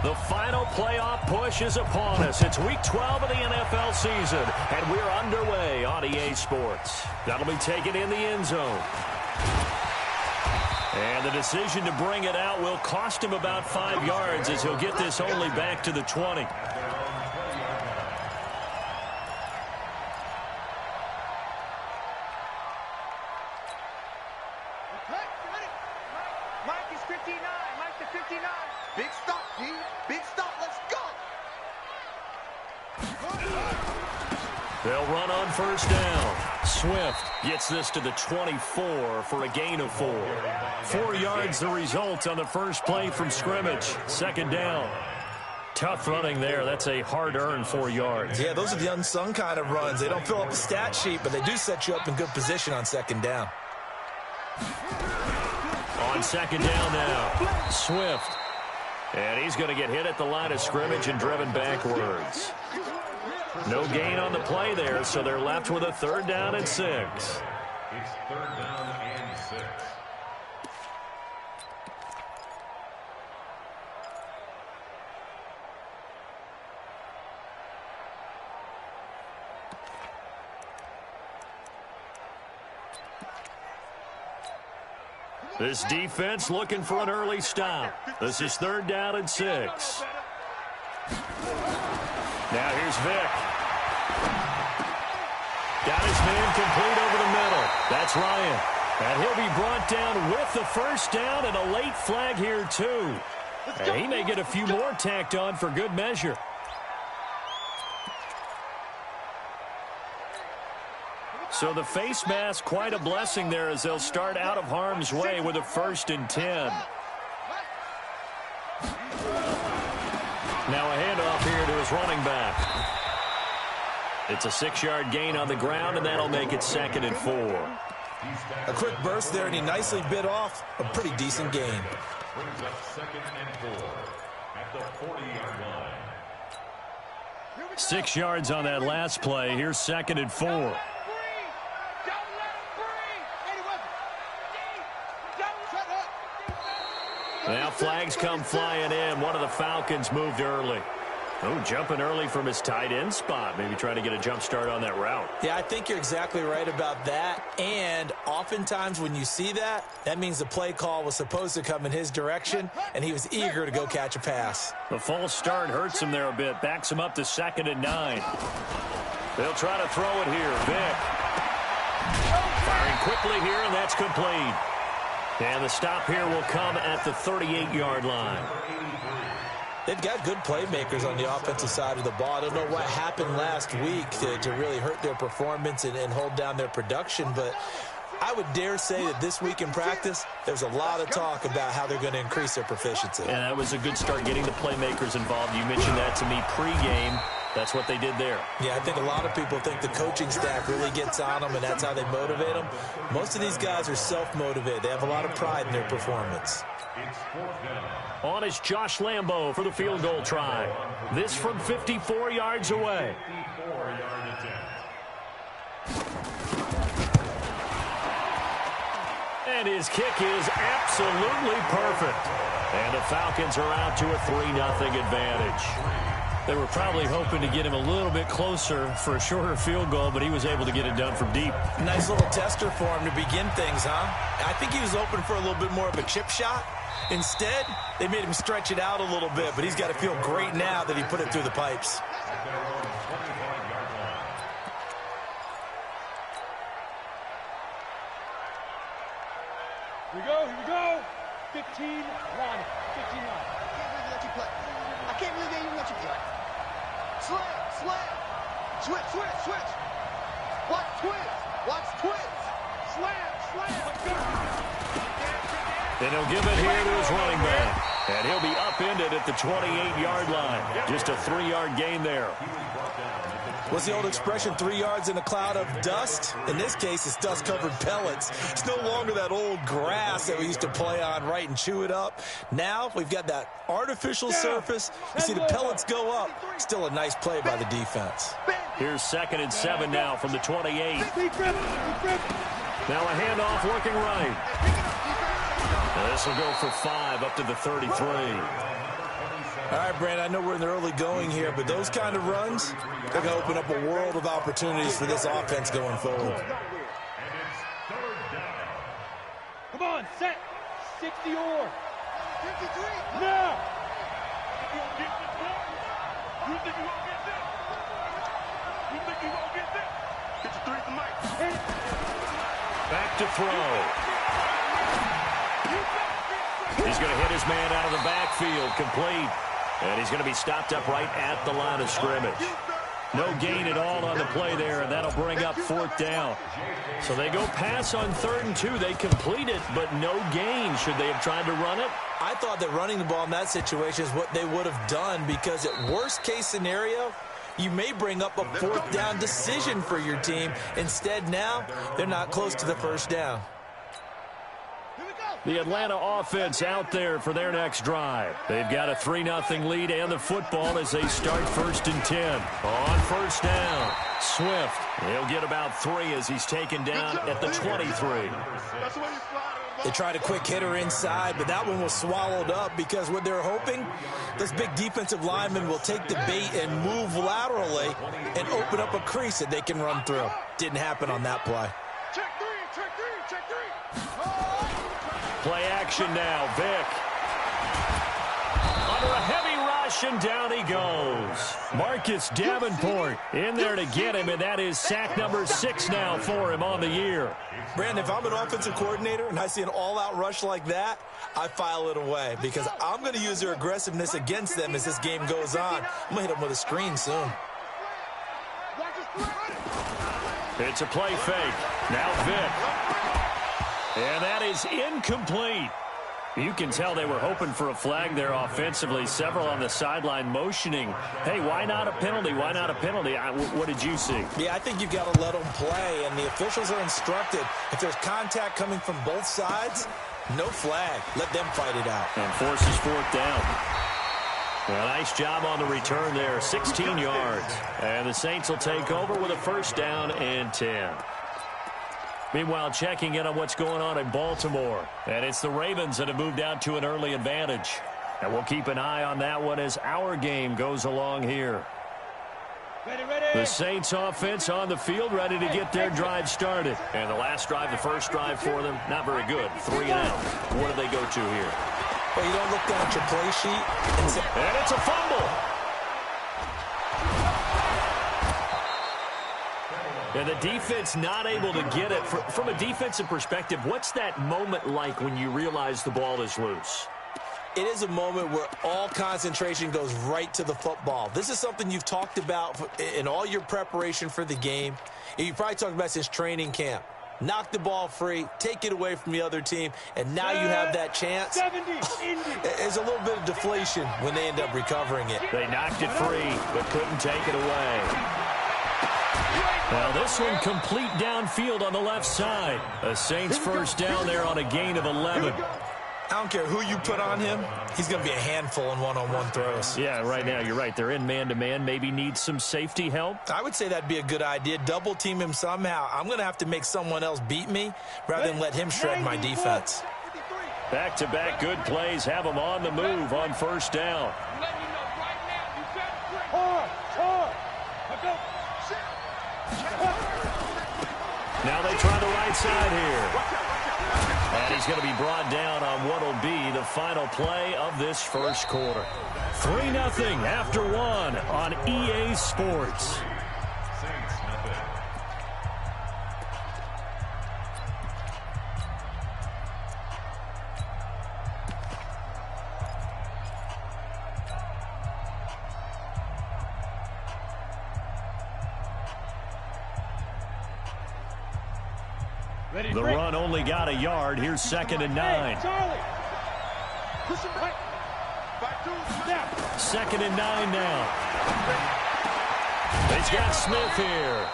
The final playoff push is upon us. It's Week 12 of the NFL season, and we're underway on EA Sports. That'll be taken in the end zone. And the decision to bring it out will cost him about 5 yards as he'll get this only back to the 20. Mike is 59. Mike to 59. Big stop, D. Big stop. Let's go. They'll run on first down. Swift gets this to the 24 for a gain of 4. 4 yards the result on the first play from scrimmage. Second down. Tough running there. That's a hard-earned 4 yards. Yeah, those are the unsung kind of runs. They don't fill up the stat sheet, but they do set you up in good position on second down. On second down now, Swift. And he's going to get hit at the line of scrimmage and driven backwards. No gain on the play there, so they're left with a 3rd down and 6. It's 3rd down and 6. This defense looking for an early stop. This is 3rd down and 6. Now here's Vick. Got his man complete over the middle. That's Ryan. And he'll be brought down with the first down and a late flag here too. And he may get a few more tacked on for good measure. So the face mask, quite a blessing there as they'll start out of harm's way with a 1st and 10. Now a handoff here to his running back. It's a 6-yard gain on the ground, and that'll make it 2nd and 4. A quick burst there, and he nicely bit off a pretty decent gain. Brings up 2nd and 4 at the 40-yard line. 6 yards on that last play. Here's 2nd and 4. Now flags come flying in. One of the Falcons moved early. Oh, jumping early from his tight end spot. Maybe trying to get a jump start on that route. Yeah, I think you're exactly right about that. And oftentimes when you see that, that means the play call was supposed to come in his direction, and he was eager to go catch a pass. The false start hurts him there a bit. Backs him up to 2nd and 9. They'll try to throw it here. Vick. Firing quickly here, and that's complete. And the stop here will come at the 38-yard line. They've got good playmakers on the offensive side of the ball. I don't know what happened last week to really hurt their performance and hold down their production, but I would dare say that this week in practice, there's a lot of talk about how they're going to increase their proficiency. And that was a good start getting the playmakers involved. You mentioned that to me pregame. That's what they did there. Yeah, I think a lot of people think the coaching staff really gets on them, and that's how they motivate them. Most of these guys are self-motivated. They have a lot of pride in their performance. It's 4th down. On is Josh Lambo for the field goal try. This from 54 yards away. 54-yard attempt. And his kick is absolutely perfect. And the Falcons are out to a 3-0 advantage. They were probably hoping to get him a little bit closer for a shorter field goal, but he was able to get it done from deep. Nice little tester for him to begin things, huh? I think he was open for a little bit more of a chip shot. Instead, they made him stretch it out a little bit, but he's got to feel great now that he put it through the pipes. Here we go. 15-1. 15-9. I can't believe they even let you play. Slam. Switch. Watch twins. Slam. And he'll give it here to his running back. And he'll be upended at the 28-yard line. Just a 3-yard gain there. What's the old expression, 3 yards in a cloud of dust? In this case, it's dust-covered pellets. It's no longer that old grass that we used to play on, right, and chew it up. Now we've got that artificial surface. You see the pellets go up. Still a nice play by the defense. Here's 2nd and 7 now from the 28. Now a handoff working right. This will go for 5 up to the 33. All right, Brandon, I know we're in the early going here, but those kind of runs, they're going to open up a world of opportunities for this offense going forward. And it's third down. Come on, set. 60 or. 53. Now. You think you won't get this? You think you won't get this? Get your three from Mike. Back to throw. He's going to hit his man out of the backfield, complete. And he's going to be stopped up right at the line of scrimmage. No gain at all on the play there, and that'll bring up fourth down. So they go pass on 3rd and 2. They complete it, but no gain. Should they have tried to run it? I thought that running the ball in that situation is what they would have done, because at worst case scenario, you may bring up a 4th down decision for your team. Instead, now, they're not close to the first down. The Atlanta offense out there for their next drive. They've got a 3-0 lead and the football as they start 1st and 10. On first down, Swift. He'll get about 3 as he's taken down at the 23. They tried a quick hitter inside, but that one was swallowed up because what they're hoping, this big defensive lineman will take the bait and move laterally and open up a crease that they can run through. Didn't happen on that play. Check three. Play action now, Vick. Under a heavy rush, and down he goes. Marcus Davenport in there to get him, and that is sack number 6 now for him on the year. Brandon, if I'm an offensive coordinator and I see an all-out rush like that, I file it away because I'm going to use their aggressiveness against them as this game goes on. I'm going to hit them with a screen soon. It's a play fake. Now Vick. And that is incomplete. You can tell they were hoping for a flag there offensively. Several on the sideline motioning, hey, why not a penalty? Why not a penalty? What did you see? Yeah, I think you've got to let them play, and the officials are instructed. If there's contact coming from both sides, no flag. Let them fight it out. And forces 4th down. Well, nice job on the return there, 16 yards. And the Saints will take over with a 1st down and 10. Meanwhile, checking in on what's going on in Baltimore. And it's the Ravens that have moved out to an early advantage. And we'll keep an eye on that one as our game goes along here. Ready. The Saints offense on the field, ready to get their drive started. And the last drive, the first drive for them, not very good. 3 and out. What do they go to here? Well, you don't look down at your play sheet and say, and it's a fumble. And the defense not able to get it. From a defensive perspective, what's that moment like when you realize the ball is loose? it is a moment where all concentration goes right to the football. This is something you've talked about in all your preparation for the game. And you probably talked about since training camp. Knock the ball free, take it away from the other team, and now you have that chance. There's a little bit of deflation when they end up recovering it. They knocked it free, but couldn't take it away. Now this one complete downfield on the left side. The Saints first down there on a gain of 11. I don't care who you put on him. He's going to be a handful in one-on-one throws. Yeah, right now you're right. They're in man-to-man. Maybe need some safety help. I would say that'd be a good idea. Double team him somehow. I'm going to have to make someone else beat me rather than let him shred my defense. Back-to-back good plays have them on the move on first down. Now they try the right side here. And he's going to be brought down on what will be the final play of this first quarter. 3-0 after one on EA Sports. The run only got a yard. Here's 2nd and 9. 2nd and 9 now. He's got Smith here.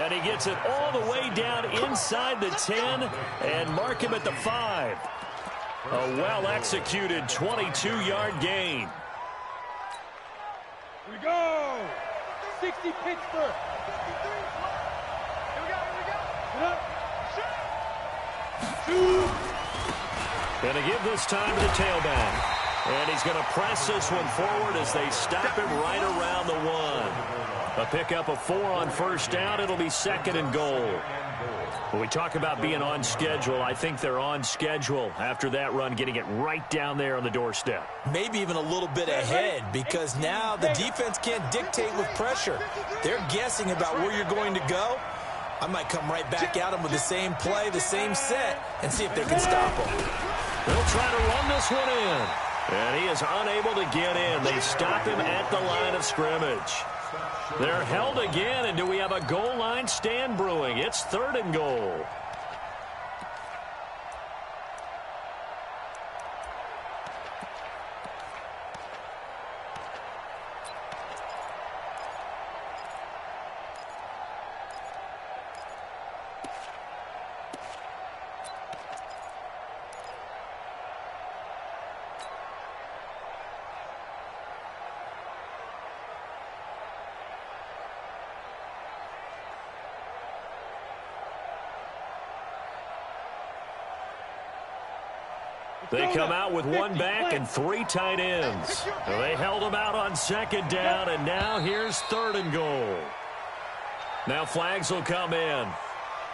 And he gets it all the way down inside the 10 and mark him at the 5. A well-executed 22-yard gain. Here we go. 60 Pittsburgh. Going to give this time to the tailback. And he's going to press this one forward as they stop him right around the 1. A pickup of 4 on first down. It'll be 2nd and goal. When we talk about being on schedule, I think they're on schedule after that run, getting it right down there on the doorstep. Maybe even a little bit ahead, because now the defense can't dictate with pressure. They're guessing about where you're going to go. I might come right back at them with the same play, the same set, and see if they can stop them. They'll try to run this one in. And he is unable to get in. They stop him at the line of scrimmage. They're held again, and do we have a goal line stand brewing? It's 3rd and goal. They come out with 1 back and 3 tight ends. They held them out on 2nd down, and now here's 3rd and goal. Now flags will come in,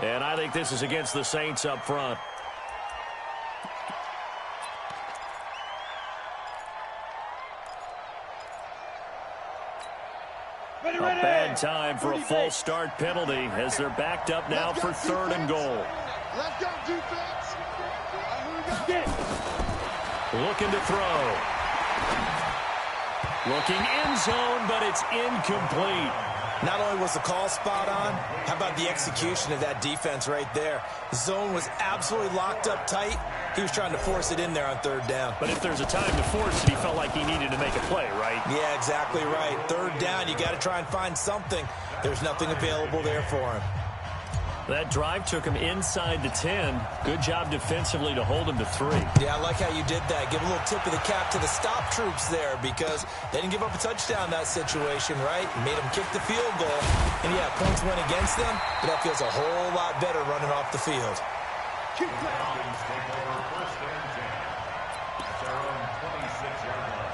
and I think this is against the Saints up front. A bad time for a false start penalty as they're backed up now for 3rd and goal. Let's go, defense. Looking to throw. Looking end zone, but it's incomplete. Not only was the call spot on, how about the execution of that defense right there? The zone was absolutely locked up tight. He was trying to force it in there on 3rd down. But if there's a time to force it, he felt like he needed to make a play, right? Yeah, exactly right. 3rd down, you got to try and find something. There's nothing available there for him. That drive took him inside the 10. Good job defensively to hold him to 3. Yeah, I like how you did that. Give a little tip of the cap to the stop troops there, because they didn't give up a touchdown in that situation, right? Made them kick the field goal. And, yeah, points went against them, but that feels a whole lot better running off the field. Take over 1st and 10. At their own 26-yard line.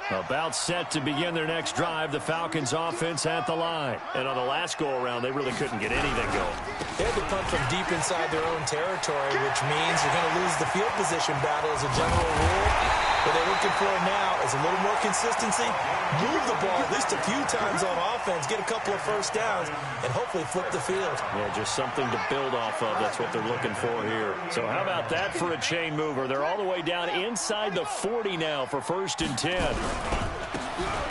About set to begin their next drive, the Falcons offense at the line. And on the last go-around, they really couldn't get anything going. They had to punt from deep inside their own territory, which means you're going to lose the field position battle as a general rule. What they're looking for now is a little more consistency, move the ball at least a few times on offense, get a couple of first downs, and hopefully flip the field. Yeah, just something to build off of. That's what they're looking for here. So how about that for a chain mover? They're all the way down inside the 40 now for 1st and 10.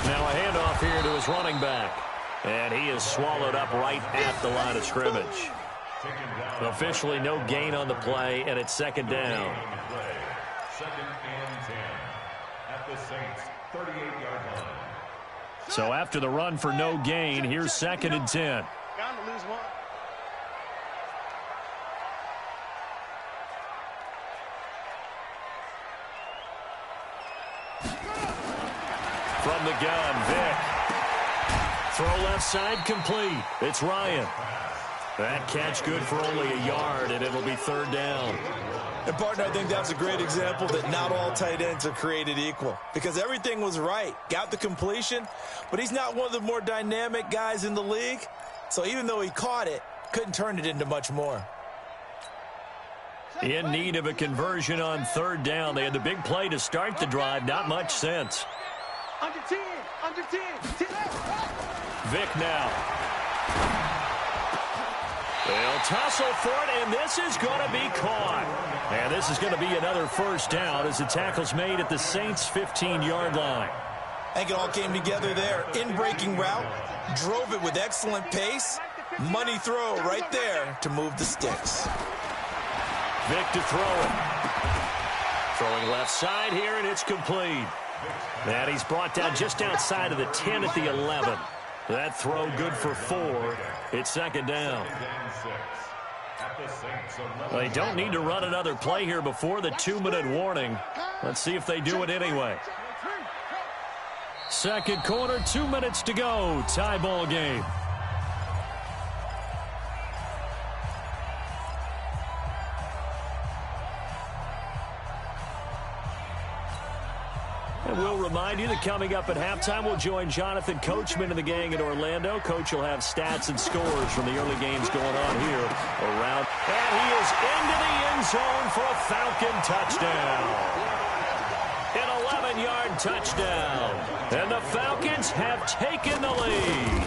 Now a handoff here to his running back. And he is swallowed up right at the line of scrimmage. Officially no gain on the play, and it's 2nd down. 2nd and 10 at the Saints' 38-yard line. So after the run for no gain, here's 2nd and 10. Bound to lose one. From the gun, Vic. Throw left side complete. It's Ryan. That catch good for only a yard, and it'll be 3rd down. And, partner, I think that's a great example that not all tight ends are created equal, because everything was right. Got the completion, but he's not one of the more dynamic guys in the league. So even though he caught it, couldn't turn it into much more. In need of a conversion on 3rd down. They had the big play to start the drive. Not much sense. Under 10, under 10, 10. Vic now. They'll tussle for it, and this is going to be caught. And this is going to be another 1st down as the tackle's made at the Saints' 15-yard line. I think it all came together there. In-breaking route, drove it with excellent pace. Money throw right there to move the sticks. Vic to throw it. Throwing left side here, and it's complete. And he's brought down just outside of the 10 at the 11. That throw good for 4. It's 2nd down. They don't need to run another play here before the 2-minute warning. Let's see if they do it anyway. 2nd quarter, 2 minutes to go. Tie ball game. And we'll remind you that coming up at halftime, we'll join Jonathan Coachman and the gang in Orlando. Coach will have stats and scores from the early games going on here around. And he is into the end zone for a Falcon touchdown. An 11-yard touchdown. And the Falcons have taken the lead.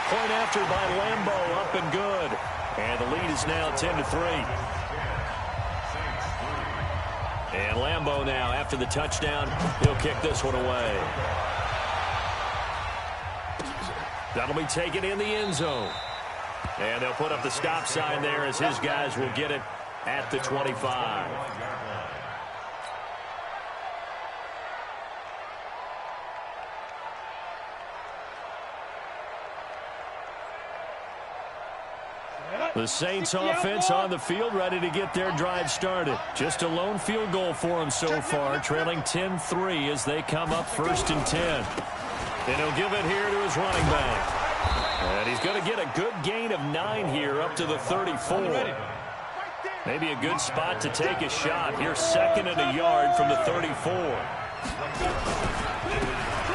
Point after by Lambeau, up and good. And the lead is now 10-3. And Lambeau now, after the touchdown, he'll kick this one away. That'll be taken in the end zone. And they'll put up the stop sign there as his guys will get it at the 25. The Saints offense on the field, ready to get their drive started. Just a lone field goal for them so far, trailing 10-3 as they come up 1st and 10. And he'll give it here to his running back. And he's going to get a good gain of 9 here up to the 34. Maybe a good spot to take a shot. Here's 2nd and a yard from the 34.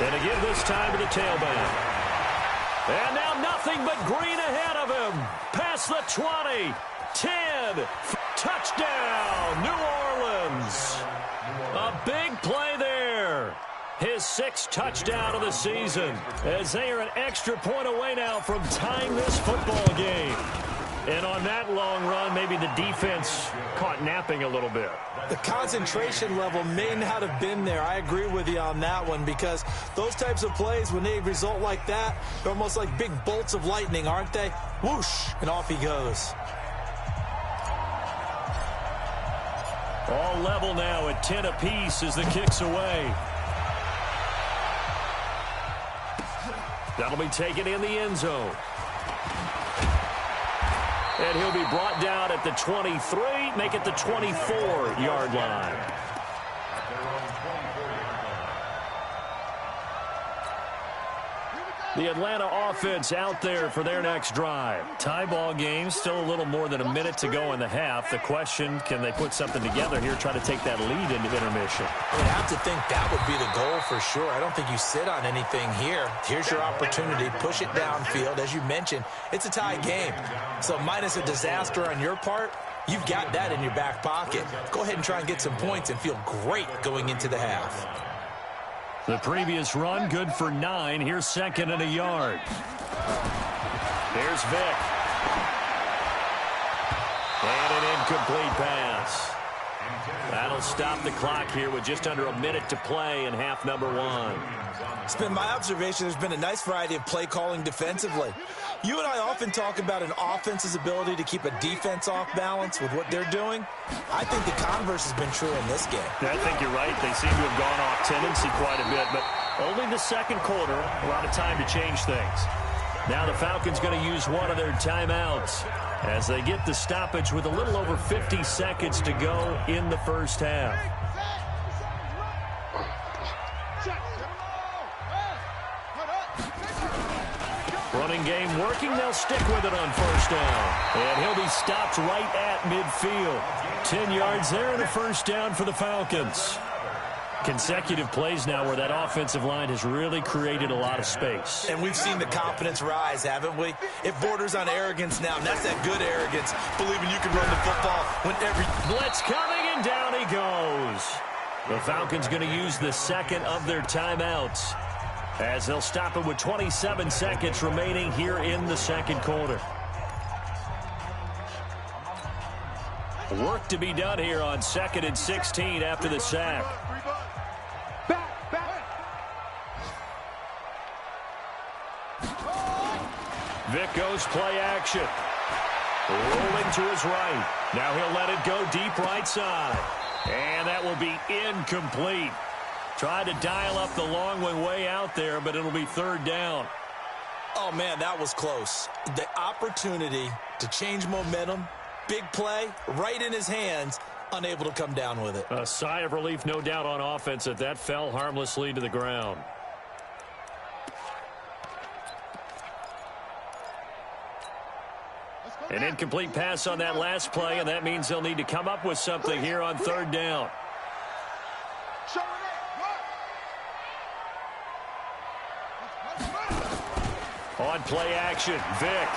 And again this time to the tailback. And now nothing but green ahead of him. Past the 20. 10. Touchdown, New Orleans. A big play there. His 6th touchdown of the season. As they are an extra point away now from tying this football game. And on that long run, maybe the defense caught napping a little bit. The concentration level may not have been there. I agree with you on that one, because those types of plays, when they result like that, they're almost like big bolts of lightning, aren't they? Whoosh, and off he goes. All level now at 10 apiece as the kick's away. That'll be taken in the end zone. And he'll be brought down at the 23, make it the 24-yard line. The Atlanta offense out there for their next drive. Tie ball game, still a little more than a minute to go in the half. The question, can they put something together here, try to take that lead into intermission? I would have to think that would be the goal for sure. I don't think you sit on anything here. Here's your opportunity. Push it downfield. As you mentioned, it's a tie game. So minus a disaster on your part, you've got that in your back pocket. Go ahead and try and get some points and feel great going into the half. The previous run, good for 9. Here's 2nd and a yard. There's Vick. And an incomplete pass. That'll stop the clock here with just under a minute to play in half number 1. It's been my observation there's been a nice variety of play calling defensively. You and I often talk about an offense's ability to keep a defense off balance with what they're doing. I think the converse has been true in this game. I think you're right. They seem to have gone off tendency quite a bit, but only the 2nd quarter, a lot of time to change things. Now the Falcons going to use one of their timeouts as they get the stoppage with a little over 50 seconds to go in the first half. Running game working. They'll stick with it on 1st down. And he'll be stopped right at midfield. 10 yards there and a 1st down for the Falcons. Consecutive plays now where that offensive line has really created a lot of space. And we've seen the confidence rise, haven't we? It borders on arrogance now, and that's that good arrogance, believing you can run the football when every... Blitz coming, and down he goes. The Falcons going to use the 2nd of their timeouts as they'll stop it with 27 seconds remaining here in the 2nd quarter. Work to be done here on 2nd and 16 after the sack. Vick goes play action. Rolling to his right. Now he'll let it go deep right side. And that will be incomplete. Tried to dial up the long one way out there, but it'll be 3rd down. Oh, man, that was close. The opportunity to change momentum, big play, right in his hands, unable to come down with it. A sigh of relief, no doubt, on offense that that fell harmlessly to the ground. An incomplete pass on that last play, and that means they'll need to come up with something here on 3rd down. On play action, Vic.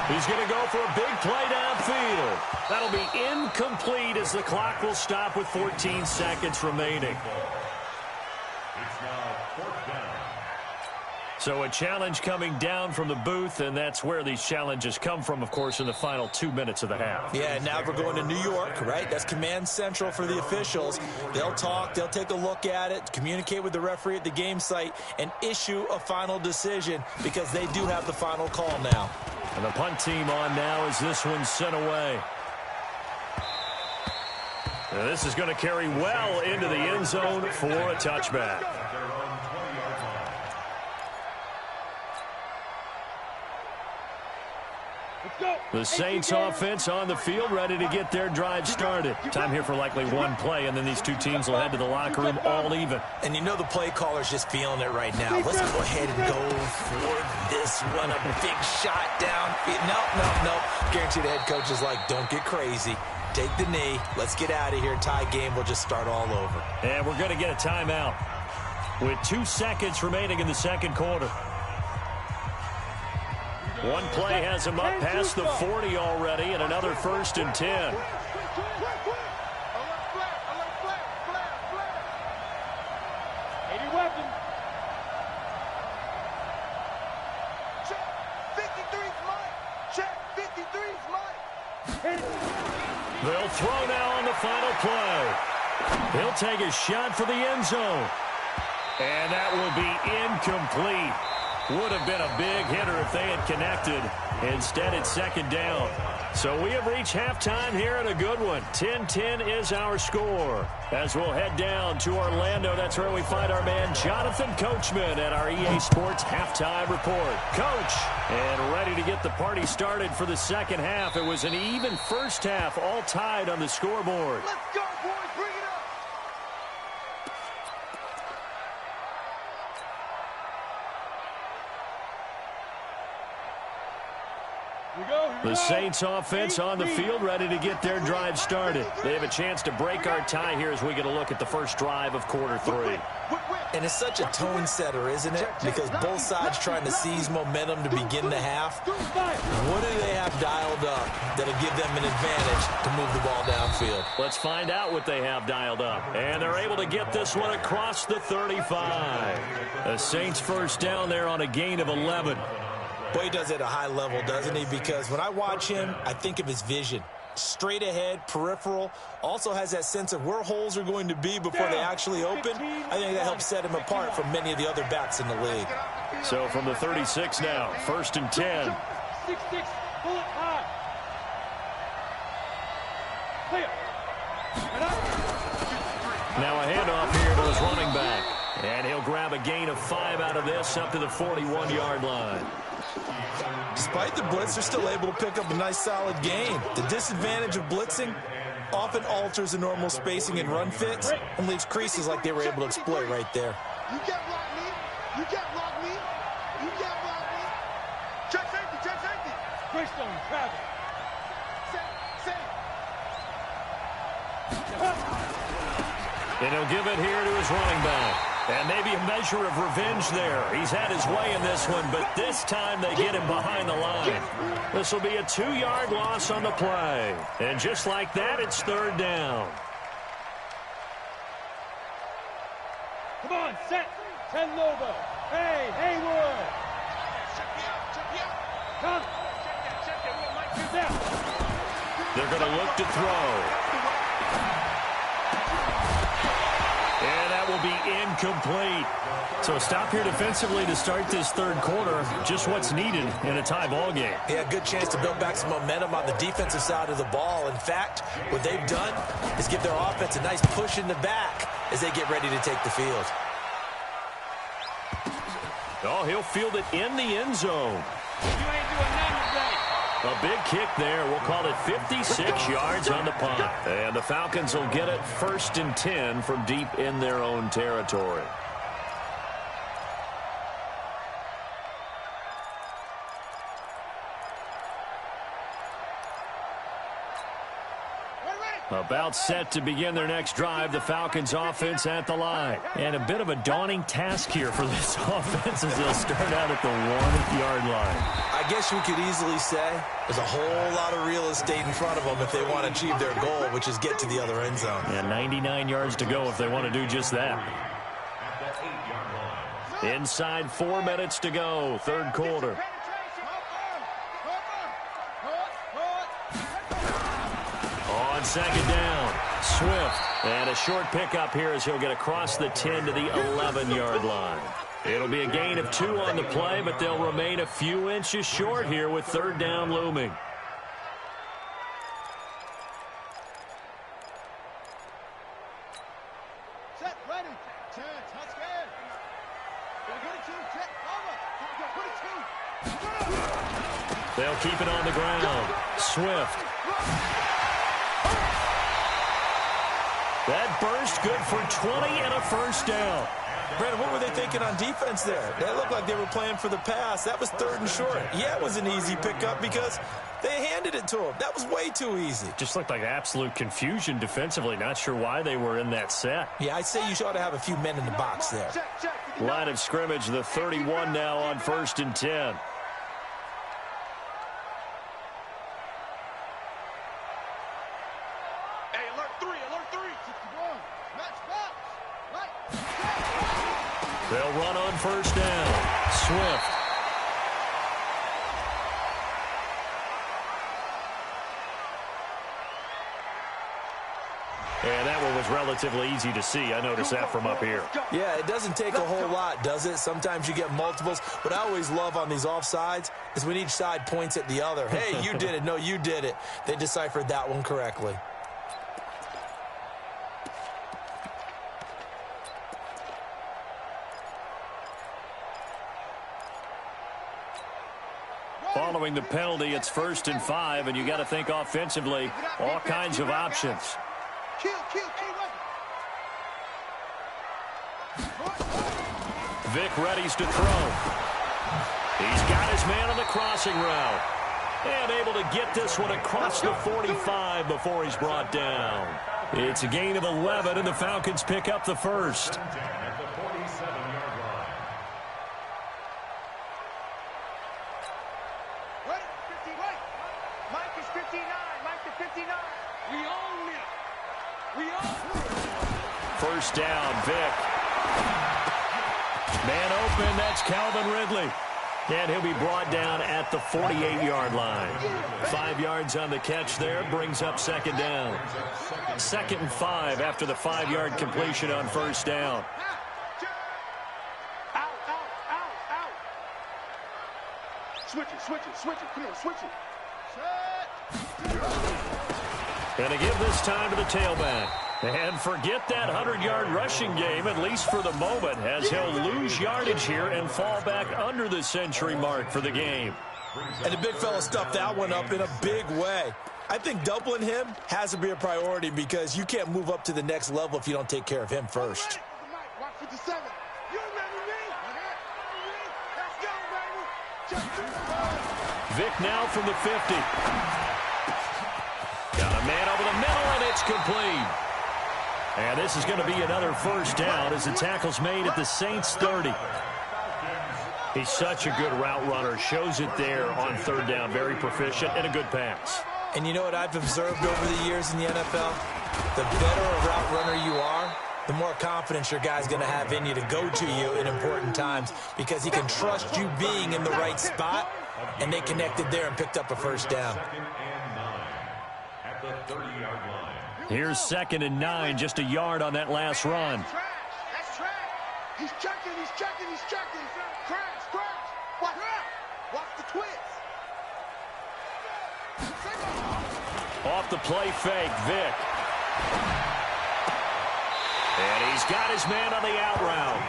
He's going to go for a big play downfield. That'll be incomplete as the clock will stop with 14 seconds remaining. It's now 4th down. So a challenge coming down from the booth, and that's where these challenges come from, of course, in the final 2 minutes of the half. Yeah, now we're going to New York, right? That's command central for the officials. They'll talk, they'll take a look at it, communicate with the referee at the game site, and issue a final decision because they do have the final call now. And the punt team on now as this one's sent away. Now this is going to carry well into the end zone for a touchback. The Saints offense on the field, ready to get their drive started. Time here for likely one play, and then these two teams will head to the locker room all even. And you know the play caller's just feeling it right now. Let's go ahead and go for this one. A big shot down. No. Guarantee the head coach is like, don't get crazy. Take the knee. Let's get out of here. Tie game. We'll just start all over. And we're going to get a timeout with 2 seconds remaining in the second quarter. One play has him up past the 40 already, and another 1st and 10. They'll throw now on the final play. He'll take a shot for the end zone. And that will be incomplete. Would have been a big hitter if they had connected. Instead, it's 2nd down. So we have reached halftime here at a good one. 10-10 is our score. As we'll head down to Orlando, that's where we find our man Jonathan Coachman at our EA Sports Halftime Report. Coach, and ready to get the party started for the second half. It was an even first half, all tied on the scoreboard. Let's go, boys. Bring it up. The Saints offense on the field, ready to get their drive started. They have a chance to break our tie here as we get a look at the first drive of quarter 3. And it's such a tone setter, isn't it? Because both sides trying to seize momentum to begin the half. What do they have dialed up that'll give them an advantage to move the ball downfield? Let's find out what they have dialed up. And they're able to get this one across the 35. The Saints first down there on a gain of 11. Boy, he does it at a high level, doesn't he? Because when I watch him, I think of his vision. Straight ahead, peripheral, also has that sense of where holes are going to be before they actually open. I think that helps set him apart from many of the other backs in the league. So from the 36 now, 1st and 10. 6-6, pull it high. Clear. Now a handoff here to his running back. And he'll grab a gain of 5 out of this up to the 41-yard line. Despite the blitz, they're still able to pick up a nice solid gain. The disadvantage of blitzing often alters the normal spacing and run fits and leaves creases like they were able to exploit right there. You can't block me. You can't block me. You can't block me. Check safety. Check safety. Greystone, travel. And he'll give it here to his running back. And maybe a measure of revenge there. He's had his way in this one, but this time they get him behind the line. This will be a 2-yard loss on the play. And just like that, it's 3rd down. Come on, set. 10 Lobo. Hey, Haywood. Come. They're going to look to throw. And that will be incomplete. So a stop here defensively to start this third quarter. Just what's needed in a tie ball game. Yeah, good chance to build back some momentum on the defensive side of the ball. In fact, what they've done is give their offense a nice push in the back as they get ready to take the field. Oh, he'll field it in the end zone. You ain't doing nothing today. A big kick there. We'll call it 56 yards on the punt. And the Falcons will get it 1st and 10 from deep in their own territory. About set to begin their next drive, the Falcons offense at the line. And a bit of a daunting task here for this offense as they'll start out at the 1-yard line. I guess we could easily say there's a whole lot of real estate in front of them if they want to achieve their goal, which is get to the other end zone. And 99 yards to go if they want to do just that. Inside 4 minutes to go, third quarter. On second down, Swift. And a short pickup here as he'll get across the 10 to the 11-yard line. It'll be a gain of 2 on the play, but they'll remain a few inches short here with third down looming. Set, ready. Turn, touch, good. They'll keep it on the ground. Swift. That burst good for 20 and a first down. Brandon, what were they thinking on defense there? They looked like they were playing for the pass. That was third and short. Yeah, it was an easy pickup because they handed it to him. That was way too easy. Just looked like absolute confusion defensively. Not sure why they were in that set. Yeah, I'd say you ought to have a few men in the box there. Line of scrimmage, the 31 now on 1st and 10. Hey, alert 3, alert 3. 61. Match box. Right. They'll run on first down. Swift. And that one was relatively easy to see. I noticed that from up here. Yeah, it doesn't take a whole lot, does it? Sometimes you get multiples. What I always love on these offsides is when each side points at the other. Hey, you did it. No, you did it. They deciphered that one correctly. Following the penalty, it's 1st and 5, and you got to think offensively, all kinds of options. Kill. Vic readies to throw. He's got his man on the crossing route. And able to get this one across the 45 before he's brought down. It's a gain of 11, and the Falcons pick up the first. At the 47-yard line. Right, 50, right. Mike is 59. Mike to 59. We own it. We own it. First down, Vic. Man open, that's Calvin Ridley. And he'll be brought down at the 48-yard line. 5 yards on the catch there, brings up second down. 2nd and 5 after the 5-yard completion on first down. Out. Switch it. Come on, switch it. Set. And to give this time to the tailback. And forget that 100-yard rushing game, at least for the moment, as he'll lose yardage here and fall back under the century mark for the game. And the big fella stuffed that one up in a big way. I think doubling him has to be a priority because you can't move up to the next level if you don't take care of him first. Watch 57. You remember me? Let's go, baby. Vic now from the 50. Got a man over the middle, and it's complete. And this is going to be another first down as the tackle's made at the Saints 30. He's such a good route runner. Shows it there on third down. Very proficient and a good pass. And you know what I've observed over the years in the NFL? The better a route runner you are, the more confidence your guy's going to have in you to go to you in important times because he can trust you being in the right spot, and they connected there and picked up a first down. 2nd and 9 at the 30-yard line. Here's 2nd and 9, just a yard on that last run. That's trash. He's checking. Crash. Watch the twist. Off the play fake, Vic. And he's got his man on the out route.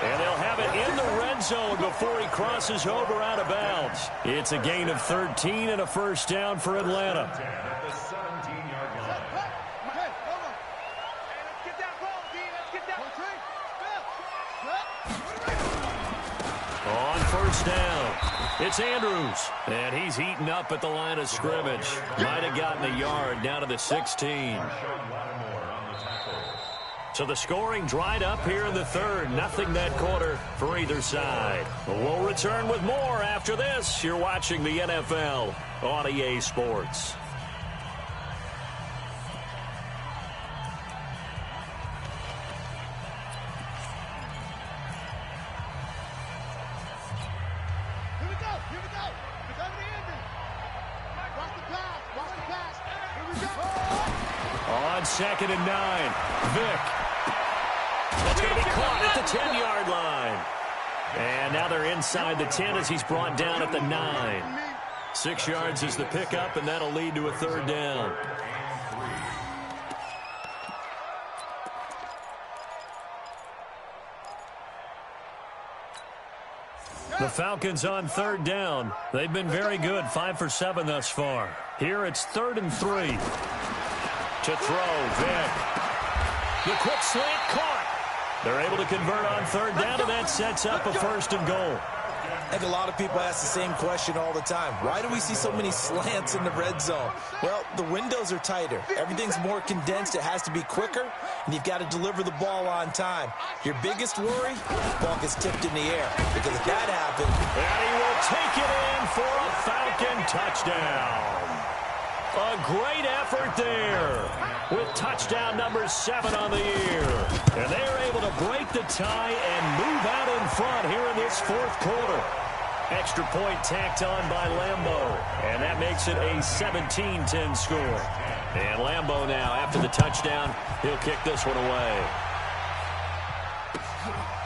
And they'll have it in the red zone before he crosses over out of bounds. It's a gain of 13 and a first down for Atlanta. At the 17-yard line. Hey, hold on. Hey, let's get that ball, D. Let's get that. On first down, It's Andrews, and he's heating up at the line of scrimmage. Might have gotten a yard down to the 16. So the scoring dried up here in the third. Nothing that quarter for either side. We'll return with more after this. You're watching the NFL on EA Sports. Second and 9. Vick. That's going to be caught at the 10-yard line. And now they're inside the 10 as he's brought down at the 9. 6 yards is the pickup, and that'll lead to a third down. The Falcons on third down. They've been very good, 5 for 7 thus far. Here it's 3rd and 3. To throw, Vick. The quick slant caught. They're able to convert on third down, and that sets up a 1st and goal. I think a lot of people ask the same question all the time. Why do we see so many slants in the red zone? Well, the windows are tighter. Everything's more condensed. It has to be quicker, and you've got to deliver the ball on time. Your biggest worry, the ball gets tipped in the air. Because if that happens... And he will take it in for a Falcon touchdown. A great effort there with touchdown number 7 on the year. And they are able to break the tie and move out in front here in this 4th quarter. Extra point tacked on by Lambeau. And that makes it a 17-10 score. And Lambeau now, after the touchdown, he'll kick this one away.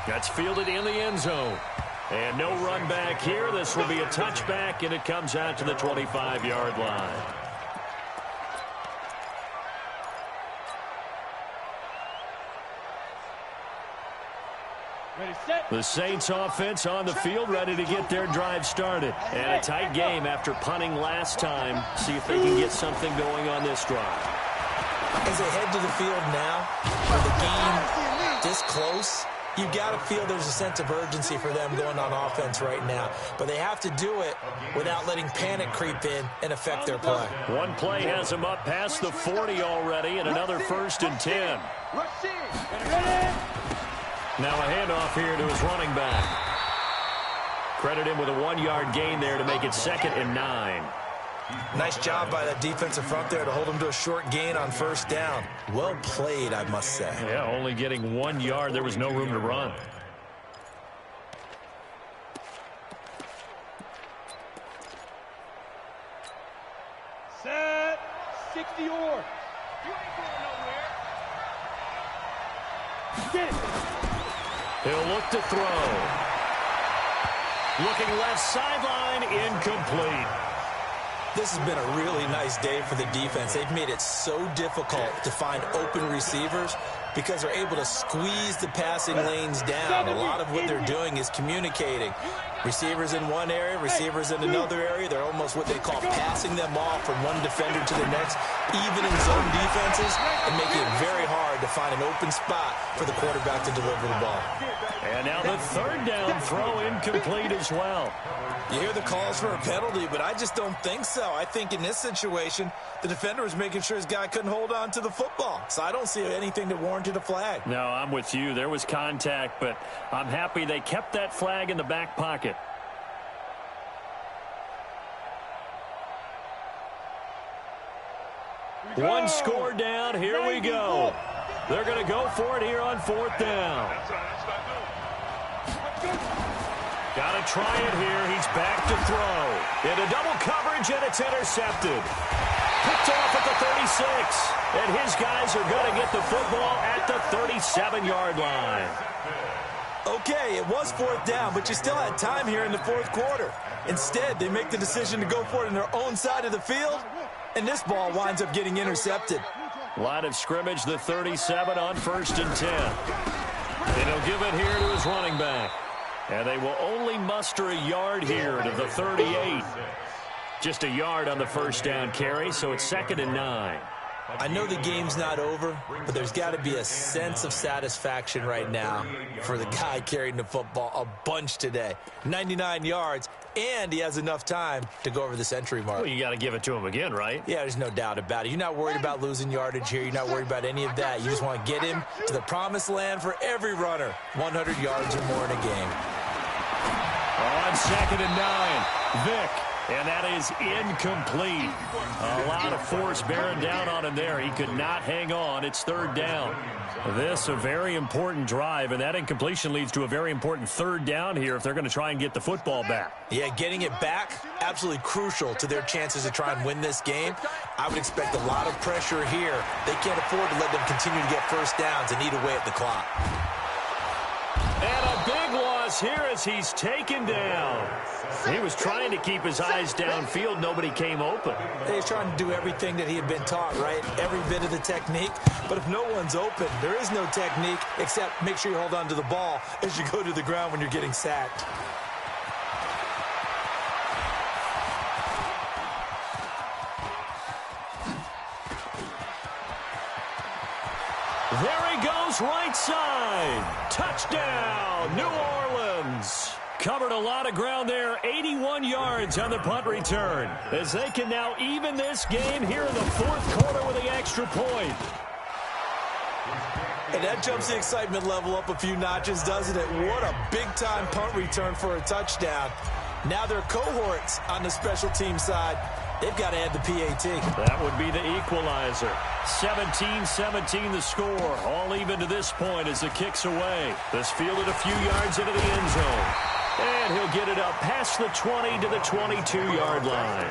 That's fielded in the end zone. And no run back here. This will be a touchback, and it comes out to the 25-yard line. The Saints offense on the field, ready to get their drive started. And a tight game after punting last time. See if they can get something going on this drive. As they head to the field now, with the game this close, you've got to feel there's a sense of urgency for them going on offense right now. But they have to do it without letting panic creep in and affect their play. One play has them up past the 40 already, and another 1st and 10. Now a handoff here to his running back. Credit him with a 1-yard gain there to make it 2nd and 9. Nice job by that defensive front there to hold him to a short gain on 1st down. Well played, I must say. Yeah, only getting 1 yard. There was no room to run. Set. 60 or. You ain't going nowhere. Get it. He'll look to throw. Looking left sideline, incomplete. This has been a really nice day for the defense. They've made it so difficult to find open receivers because they're able to squeeze the passing lanes down. A lot of what they're doing is communicating. Receivers in one area, receivers in another area. They're almost what they call passing them off from one defender to the next, even in zone defenses, and making it very hard to find an open spot for the quarterback to deliver the ball. And now the 3rd down throw incomplete as well. You hear the calls for a penalty, but I just don't think so. I think in this situation, the defender was making sure his guy couldn't hold on to the football. So I don't see anything that warranted a flag. No, I'm with you. There was contact, but I'm happy they kept that flag in the back pocket. One score down. Here we go. They're going to go for it here on 4th down. Got to try it here. He's back to throw. Into double coverage, and it's intercepted. Picked off at the 36. And his guys are going to get the football at the 37-yard line. Okay, it was 4th down, but you still had time here in the 4th quarter. Instead, they make the decision to go for it on their own side of the field, and this ball winds up getting intercepted. Line of scrimmage, the 37 on 1st and 10. And he'll give it here to his running back. And they will only muster a yard here to the 38. Just a yard on the 1st down carry, so it's 2nd and 9. I know the game's not over, but there's got to be a sense of satisfaction right now for the guy carrying the football a bunch today. 99 yards, and he has enough time to go over the century mark. Well, you got to give it to him again, right? Yeah, there's no doubt about it. You're not worried about losing yardage here. You're not worried about any of that. You just want to get him to the promised land for every runner. 100 yards or more in a game. On 2nd and 9, Vick. And that is incomplete. A lot of force bearing down on him there. He could not hang on. It's 3rd down. This a very important drive, and that incompletion leads to a very important 3rd down here if they're going to try and get the football back. Yeah, getting it back, absolutely crucial to their chances to try and win this game. I would expect a lot of pressure here. They can't afford to let them continue to get first downs and eat away at the clock. And a big loss here as he's taken down. He was trying to keep his eyes downfield. Nobody came open. He's trying to do everything that he had been taught, right? Every bit of the technique. But if no one's open, there is no technique except make sure you hold on to the ball as you go to the ground when you're getting sacked. There he goes, right side. Touchdown, New Orleans. Covered a lot of ground there, 81 yards on the punt return, as they can now even this game here in the 4th quarter with the extra point. And that jumps the excitement level up a few notches, doesn't it? What a big-time punt return for a touchdown. Now their cohorts on the special team side, they've got to add the PAT. That would be the equalizer. 17-17 the score. All even to this point as the kick's away. This fielded a few yards into the end zone. And he'll get it up past the 20 to the 22-yard line.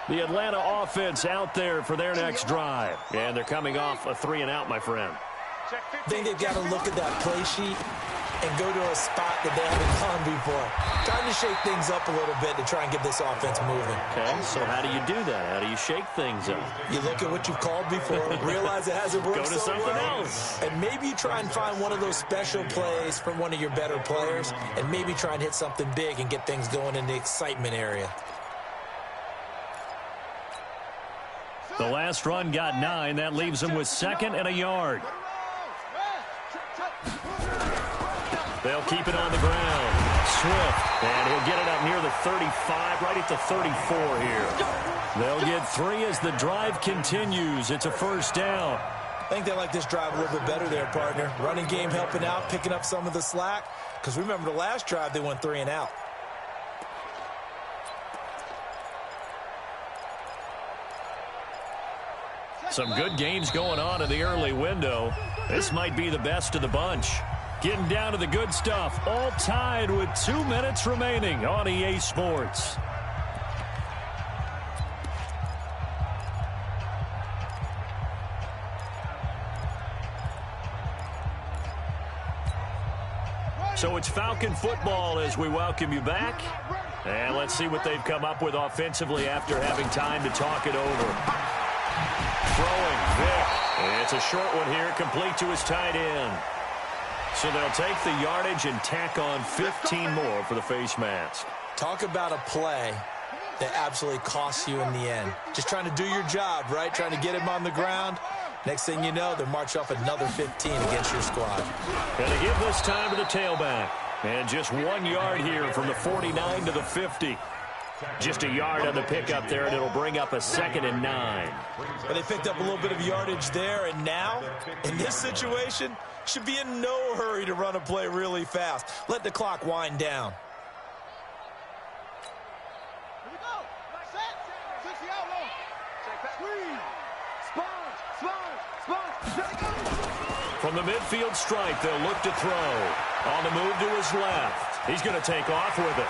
The Atlanta offense out there for their next drive. And they're coming off a 3-and-out, my friend. I think they've got to look at that play sheet and go to a spot that they haven't gone before. Time to shake things up a little bit to try and get this offense moving. Okay, so how do you do that? How do you shake things up? You look at what you've called before, realize it hasn't worked Go to so something well, else. and maybe you try and find one of those special plays from one of your better players, and maybe try and hit something big and get things going in the excitement area. The last run got 9. That leaves him with 2nd and a yard. They'll keep it on the ground. Swift, and he'll get it up near the 35, right at the 34 here. They'll get 3 as the drive continues. It's a 1st down. I think they like this drive a little bit better there, partner. Running game helping out, picking up some of the slack. Because remember the last drive, they went 3-and-out. Some good games going on in the early window. This might be the best of the bunch. Getting down to the good stuff. All tied with 2 minutes remaining on EA Sports. So it's Falcon football as we welcome you back. And let's see what they've come up with offensively after having time to talk it over. Throwing, Vick. It's a short one here, complete to his tight end. So they'll take the yardage and tack on 15 more for the face mask. Talk about a play that absolutely costs you in the end. Just trying to do your job, right? Trying to get him on the ground. Next thing you know, they're marching off another 15 against your squad. Going to give this time to the tailback. And just 1 yard here from the 49 to the 50. Just a yard on the pickup there, and it'll bring up a 2nd and 9. But they picked up a little bit of yardage there, and now, in this situation, should be in no hurry to run a play really fast. Let the clock wind down. Here we go. Set. Switch the outlaw. Squeeze. Sponge. From the midfield stripe, they'll look to throw. On the move to his left. He's going to take off with it.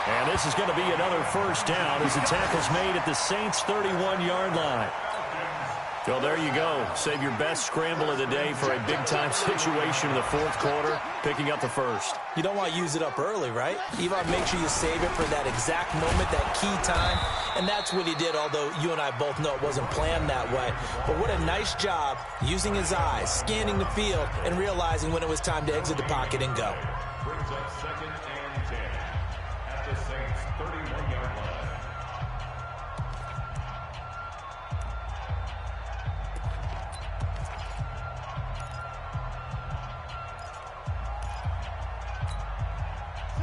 And this is going to be another 1st down as the tackle's made at the Saints' 31-yard line. Well, there you go. Save your best scramble of the day for a big-time situation in the 4th quarter, picking up the 1st. You don't want to use it up early, right? You want to make sure you save it for that exact moment, that key time. And that's what he did, although you and I both know it wasn't planned that way. But what a nice job using his eyes, scanning the field, and realizing when it was time to exit the pocket and go. Brings up 2nd and 10 at the Saints' 31-yard line.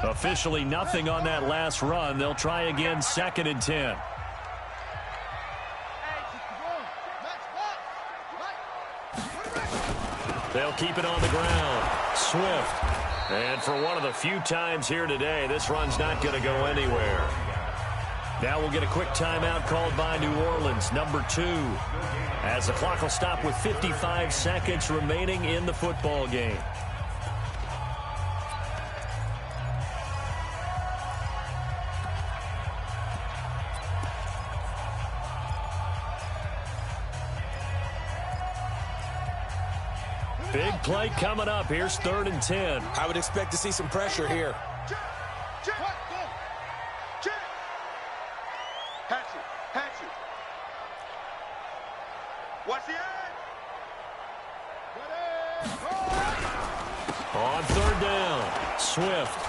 Officially nothing on that last run. They'll try again, 2nd and 10. They'll keep it on the ground. Swift. And for one of the few times here today, this run's not going to go anywhere. Now we'll get a quick timeout called by New Orleans, number 2. As the clock will stop with 55 seconds remaining in the football game. Big play coming up. Here's 3rd and 10. I would expect to see some pressure here. Watch the end. On 3rd down, Swift.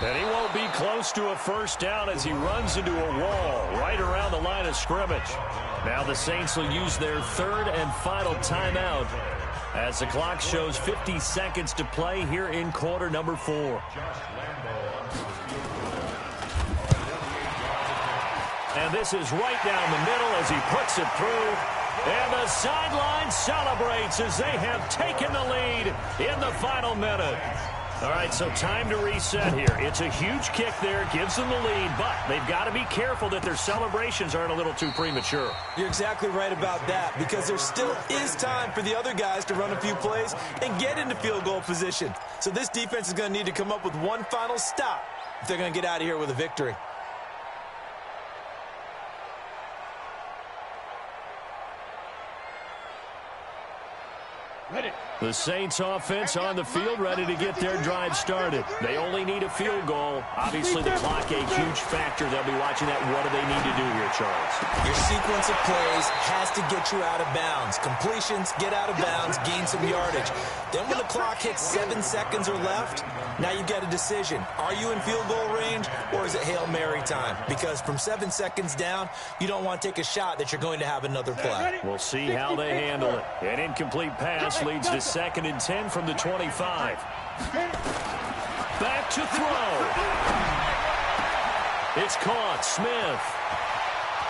And he won't be close to a first down as he runs into a wall right around the line of scrimmage. Now the Saints will use their 3rd and final timeout as the clock shows 50 seconds to play here in quarter number 4. And this is right down the middle as he puts it through. And the sideline celebrates as they have taken the lead in the final minute. All right, so time to reset here. It's a huge kick there, gives them the lead, but they've got to be careful that their celebrations aren't a little too premature. You're exactly right about that, because there still is time for the other guys to run a few plays and get into field goal position. So this defense is going to need to come up with one final stop if they're going to get out of here with a victory. The Saints offense on the field ready to get their drive started. They only need a field goal. Obviously, the clock a huge factor. They'll be watching that. What do they need to do here, Charles? Your sequence of plays has to get you out of bounds. Completions, get out of bounds, gain some yardage. Then when the clock hits 7 seconds or left, now you've got a decision. Are you in field goal range or is it Hail Mary time? Because from 7 seconds down, you don't want to take a shot that you're going to have another play. We'll see how they handle it. An incomplete pass leads to 2nd and 10 from the 25. Back to throw. It's caught. Smith.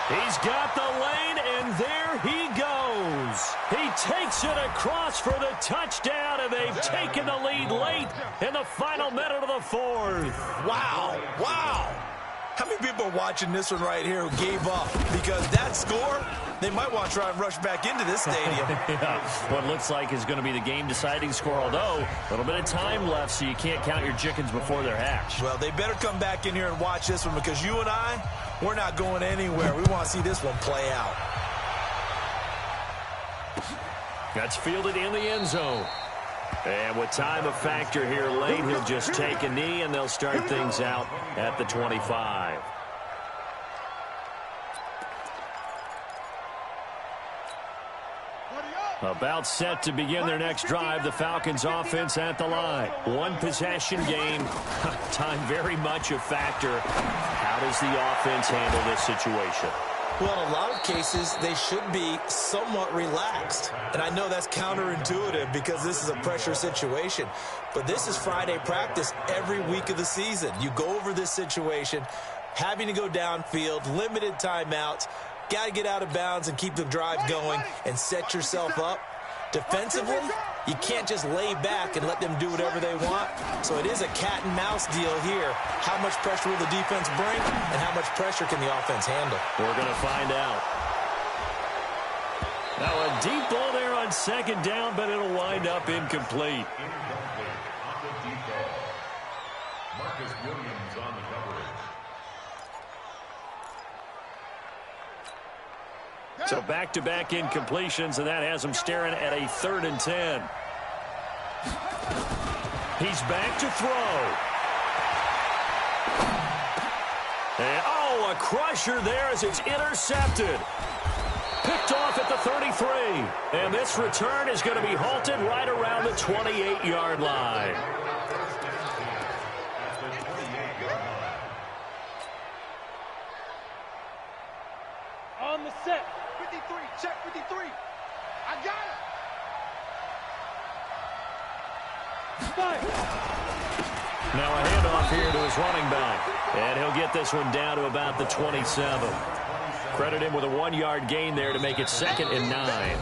He's got the lane, and there he goes. He takes it across for the touchdown, and they've taken the lead late in the final minute of the 4th. Wow. Wow. How many people are watching this one right here who gave up? Because that score, they might want to try and rush back into this stadium. Yeah, what looks like is going to be the game-deciding score, although a little bit of time left, so you can't count your chickens before they're hatched. Well, they better come back in here and watch this one, because you and I, we're not going anywhere. We want to see this one play out. That's fielded in the end zone. And with time a factor here late, he'll just take a knee, and they'll start things out at the 25. About set to begin their next drive, the Falcons offense at the line. One possession game. Time very much a factor. How does the offense handle this situation? Well, in a lot of cases, they should be somewhat relaxed. And I know that's counterintuitive because this is a pressure situation. But this is Friday practice every week of the season. You go over this situation, having to go downfield, limited timeouts, got to get out of bounds and keep the drive going and set yourself up. Defensively, you can't just lay back and let them do whatever they want. So it is a cat and mouse deal here. How much pressure will the defense bring, and how much pressure can the offense handle? We're going to find out. Now a deep ball there on 2nd down, but it'll wind up incomplete. Marcus Williams on the coverage. So back-to-back incompletions, and that has him staring at a 3rd and 10. He's back to throw. And, oh, a crusher there as it's intercepted. Picked off at the 33. And this return is going to be halted right around the 28-yard line. On the set. 53, check 53. I got it. Spike. Now a handoff here to his running back. And he'll get this one down to about the 27. Credit him with a 1-yard gain there to make it 2nd and 9.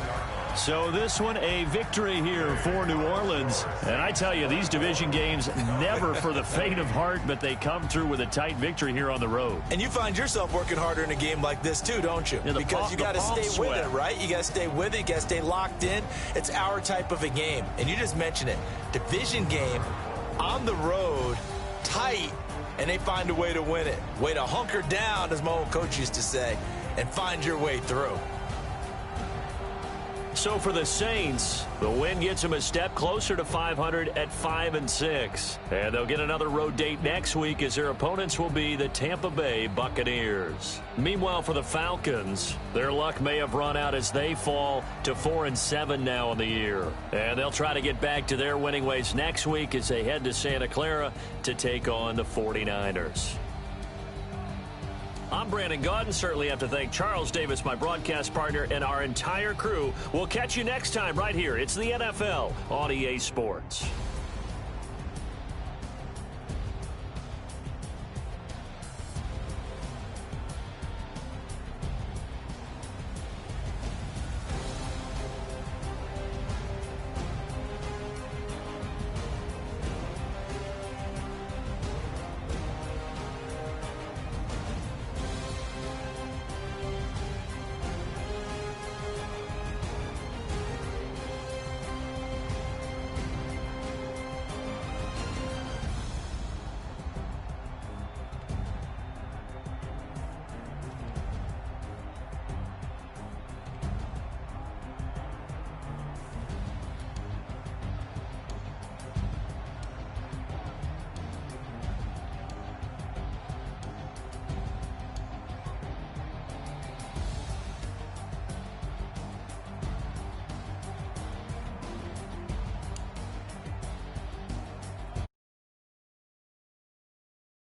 So this one, a victory here for New Orleans. And I tell you, these division games, never for the faint of heart, but they come through with a tight victory here on the road. And you find yourself working harder in a game like this too, don't you? Yeah, because you got to stay sweat. with it, right? You got to stay with it. You got to stay locked in. It's our type of a game. And you just mentioned it. Division game, on the road, tight, and they find a way to win it. Way to hunker down, as my old coach used to say, and find your way through. So for the Saints, the win gets them a step closer to 500 at 5-6. And they'll get another road date next week as their opponents will be the Tampa Bay Buccaneers. Meanwhile, for the Falcons, their luck may have run out as they fall to 4-7 now in the year. And they'll try to get back to their winning ways next week as they head to Santa Clara to take on the 49ers. I'm Brandon Gaudin. Certainly have to thank Charles Davis, my broadcast partner, and our entire crew. We'll catch you next time right here. It's the NFL on EA Sports.